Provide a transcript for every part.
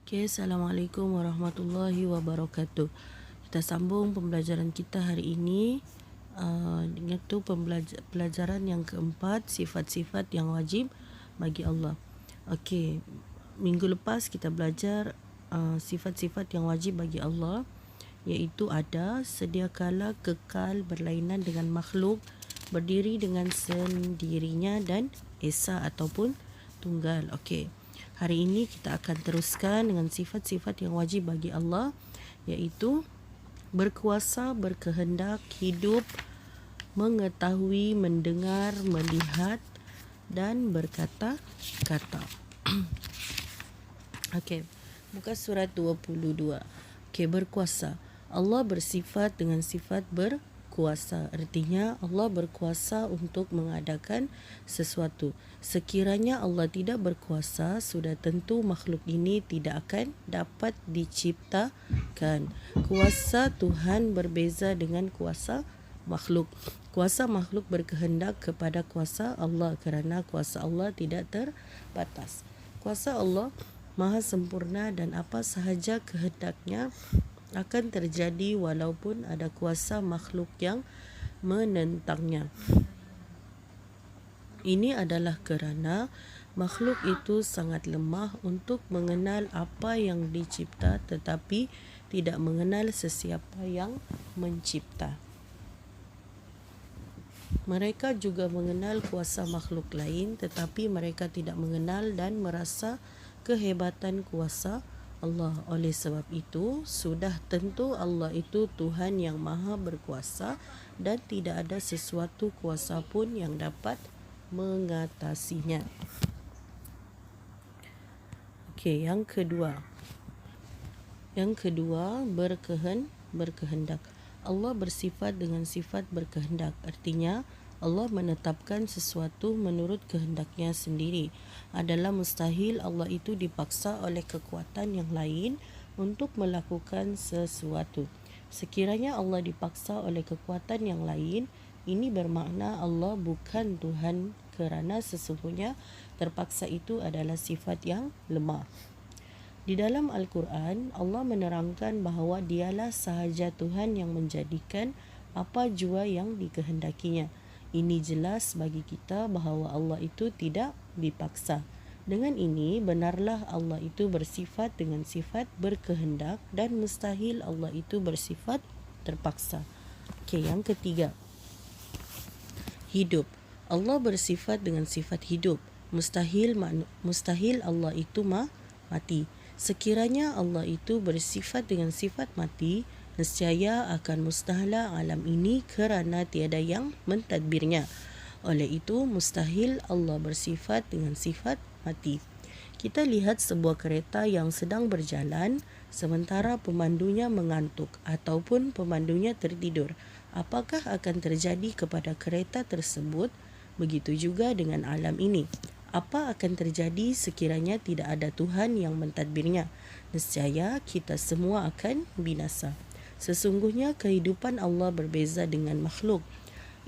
Okay, Assalamualaikum warahmatullahi wabarakatuh. Kita sambung pembelajaran kita hari ini dengan pelajaran yang keempat, sifat-sifat yang wajib bagi Allah. Okey, minggu lepas kita belajar sifat-sifat yang wajib bagi Allah, iaitu ada, sedia kala, kekal, berlainan dengan makhluk, berdiri dengan sendirinya dan esa ataupun tunggal. Okey. Hari ini kita akan teruskan dengan sifat-sifat yang wajib bagi Allah, iaitu berkuasa, berkehendak, hidup, mengetahui, mendengar, melihat dan berkata-kata. Okey, muka surat 22. Okey, berkuasa. Allah bersifat dengan sifat berkuasa. Artinya Allah berkuasa untuk mengadakan sesuatu. Sekiranya Allah tidak berkuasa, sudah tentu makhluk ini tidak akan dapat diciptakan. Kuasa Tuhan berbeza dengan kuasa makhluk. Kuasa makhluk berkehendak kepada kuasa Allah kerana kuasa Allah tidak terbatas. Kuasa Allah Maha sempurna dan apa sahaja kehendaknya akan terjadi walaupun ada kuasa makhluk yang menentangnya. Ini adalah kerana makhluk itu sangat lemah untuk mengenal apa yang dicipta tetapi tidak mengenal sesiapa yang mencipta. Mereka juga mengenal kuasa makhluk lain tetapi mereka tidak mengenal dan merasa kehebatan kuasa Allah. Oleh sebab itu, sudah tentu Allah itu Tuhan yang maha berkuasa dan tidak ada sesuatu kuasa pun yang dapat mengatasinya. Okey, yang kedua. Yang kedua, berkehendak. Allah bersifat dengan sifat berkehendak. Artinya, Allah menetapkan sesuatu menurut kehendaknya sendiri. Adalah mustahil Allah itu dipaksa oleh kekuatan yang lain untuk melakukan sesuatu. Sekiranya Allah dipaksa oleh kekuatan yang lain, ini bermakna Allah bukan Tuhan kerana sesungguhnya terpaksa itu adalah sifat yang lemah. Di dalam Al-Quran, Allah menerangkan bahawa dialah sahaja Tuhan yang menjadikan apa jua yang dikehendakinya. Ini jelas bagi kita bahawa Allah itu tidak dipaksa. Dengan ini, benarlah Allah itu bersifat dengan sifat berkehendak dan mustahil Allah itu bersifat terpaksa. Okey, yang ketiga. Hidup. Allah bersifat dengan sifat hidup. Mustahil Allah itu mati. Sekiranya Allah itu bersifat dengan sifat mati, nescaya akan mustahil alam ini kerana tiada yang mentadbirnya. Oleh itu, mustahil Allah bersifat dengan sifat mati. Kita lihat sebuah kereta yang sedang berjalan sementara pemandunya mengantuk ataupun pemandunya tertidur. Apakah akan terjadi kepada kereta tersebut? Begitu juga dengan alam ini. Apa akan terjadi sekiranya tidak ada Tuhan yang mentadbirnya? Nescaya kita semua akan binasa. Sesungguhnya kehidupan Allah berbeza dengan makhluk.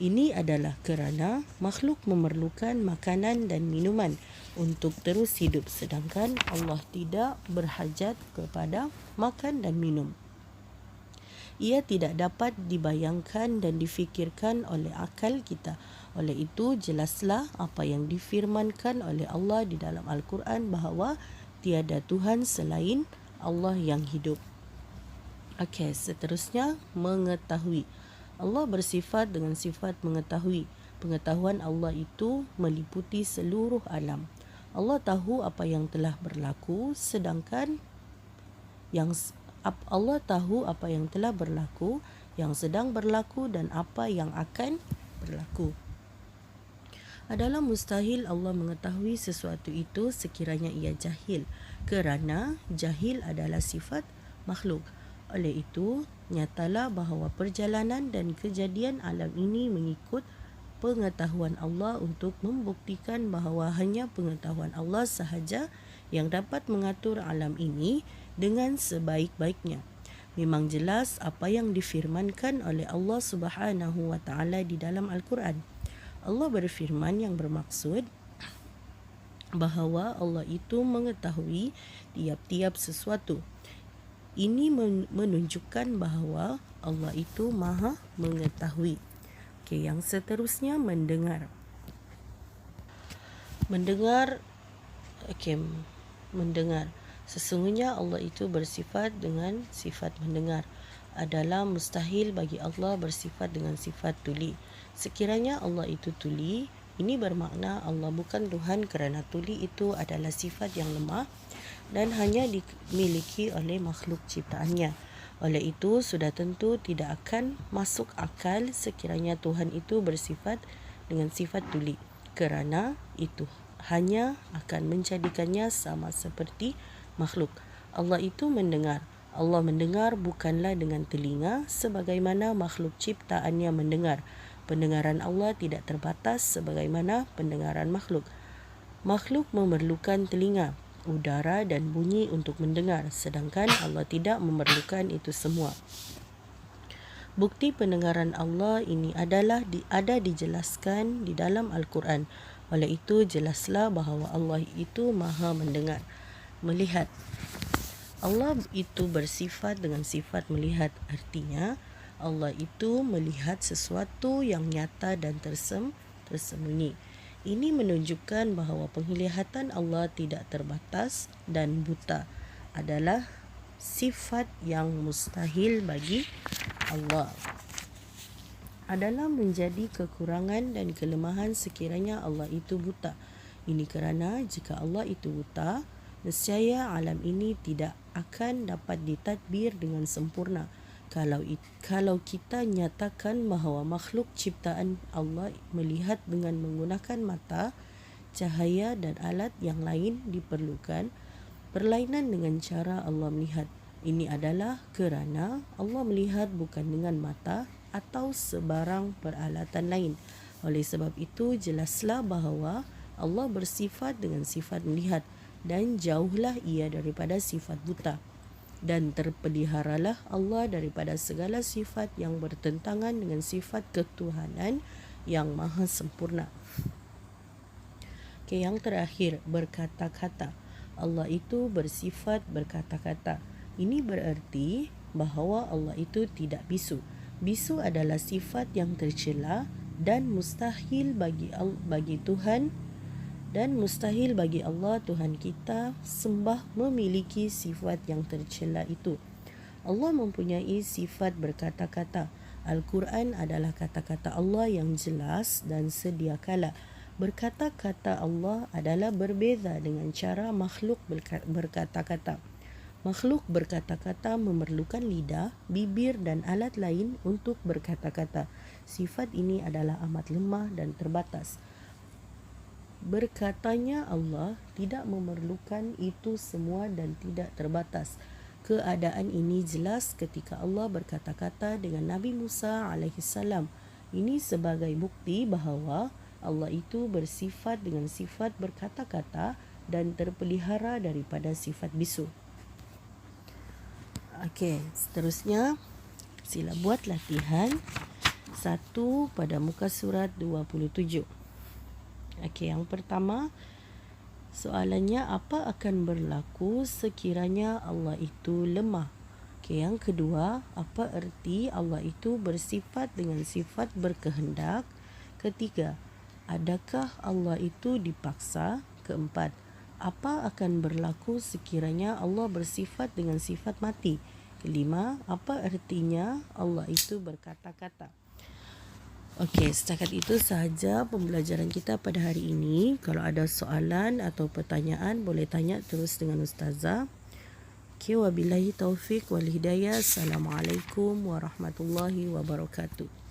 Ini adalah kerana makhluk memerlukan makanan dan minuman untuk terus hidup, sedangkan Allah tidak berhajat kepada makan dan minum. Ia tidak dapat dibayangkan dan difikirkan oleh akal kita. Oleh itu, jelaslah apa yang difirmankan oleh Allah di dalam Al-Quran bahawa tiada Tuhan selain Allah yang hidup. Okey, seterusnya, mengetahui. Allah bersifat dengan sifat mengetahui. Pengetahuan Allah itu meliputi seluruh alam. Allah tahu apa yang telah berlaku, sedangkan Allah tahu apa yang telah berlaku, yang sedang berlaku dan apa yang akan berlaku. Adalah mustahil Allah mengetahui sesuatu itu sekiranya ia jahil, kerana jahil adalah sifat makhluk. Oleh itu, nyatalah bahawa perjalanan dan kejadian alam ini mengikut pengetahuan Allah untuk membuktikan bahawa hanya pengetahuan Allah sahaja yang dapat mengatur alam ini dengan sebaik-baiknya. Memang jelas apa yang difirmankan oleh Allah Subhanahu wa taala di dalam Al-Quran. Allah berfirman yang bermaksud bahawa Allah itu mengetahui tiap-tiap sesuatu. Ini menunjukkan bahawa Allah itu maha mengetahui. Okey, yang seterusnya mendengar. Mendengar. Sesungguhnya Allah itu bersifat dengan sifat mendengar. Adalah mustahil bagi Allah bersifat dengan sifat tuli. Sekiranya Allah itu tuli, ini bermakna Allah bukan Tuhan kerana tuli itu adalah sifat yang lemah dan hanya dimiliki oleh makhluk ciptaannya. Oleh itu, sudah tentu tidak akan masuk akal sekiranya Tuhan itu bersifat dengan sifat tuli, kerana itu hanya akan menjadikannya sama seperti makhluk. Allah itu mendengar. Allah mendengar bukanlah dengan telinga sebagaimana makhluk ciptaannya mendengar. Pendengaran Allah tidak terbatas sebagaimana pendengaran makhluk. Makhluk memerlukan telinga, udara dan bunyi untuk mendengar, sedangkan Allah tidak memerlukan itu semua. Bukti pendengaran Allah ini adalah ada dijelaskan di dalam Al-Quran. Oleh itu, jelaslah bahawa Allah itu maha mendengar. Melihat. Allah itu bersifat dengan sifat melihat. Artinya, Allah itu melihat sesuatu yang nyata dan tersembunyi. Ini menunjukkan bahawa penglihatan Allah tidak terbatas dan buta adalah sifat yang mustahil bagi Allah. Adalah menjadi kekurangan dan kelemahan sekiranya Allah itu buta. Ini kerana jika Allah itu buta, nescaya alam ini tidak akan dapat ditadbir dengan sempurna. Kalau kita nyatakan bahawa makhluk ciptaan Allah melihat dengan menggunakan mata, cahaya dan alat yang lain diperlukan, berlainan dengan cara Allah melihat. Ini adalah kerana Allah melihat bukan dengan mata atau sebarang peralatan lain. Oleh sebab itu, jelaslah bahawa Allah bersifat dengan sifat melihat dan jauhlah ia daripada sifat buta. Dan terpeliharalah Allah daripada segala sifat yang bertentangan dengan sifat ketuhanan yang maha sempurna. Okey, yang terakhir, berkata-kata. Allah itu bersifat berkata-kata. Ini bererti bahawa Allah itu tidak bisu. Bisu adalah sifat yang tercela dan mustahil bagi Tuhan dan mustahil bagi Allah Tuhan kita sembah memiliki sifat yang tercela itu. Allah mempunyai sifat berkata-kata. Al-Quran adalah kata-kata Allah yang jelas dan sedia kala. Berkata-kata Allah adalah berbeza dengan cara makhluk berkata-kata. Makhluk berkata-kata memerlukan lidah, bibir dan alat lain untuk berkata-kata. Sifat ini adalah amat lemah dan terbatas. Berkatanya Allah tidak memerlukan itu semua dan tidak terbatas. Keadaan ini jelas ketika Allah berkata-kata dengan Nabi Musa alaihissalam. Ini sebagai bukti bahawa Allah itu bersifat dengan sifat berkata-kata dan terpelihara daripada sifat bisu. Okey, seterusnya sila buat latihan 1 pada muka surat 27. Okey, yang pertama, soalannya apa akan berlaku sekiranya Allah itu lemah? Okey, yang kedua, apa erti Allah itu bersifat dengan sifat berkehendak? Ketiga, adakah Allah itu dipaksa? Keempat, apa akan berlaku sekiranya Allah bersifat dengan sifat mati? Kelima, apa artinya Allah itu berkata-kata? Okey, setakat itu sahaja pembelajaran kita pada hari ini. Kalau ada soalan atau pertanyaan, boleh tanya terus dengan Ustazah. Okey, wabillahi taufik wal hidayah. Assalamualaikum warahmatullahi wabarakatuh.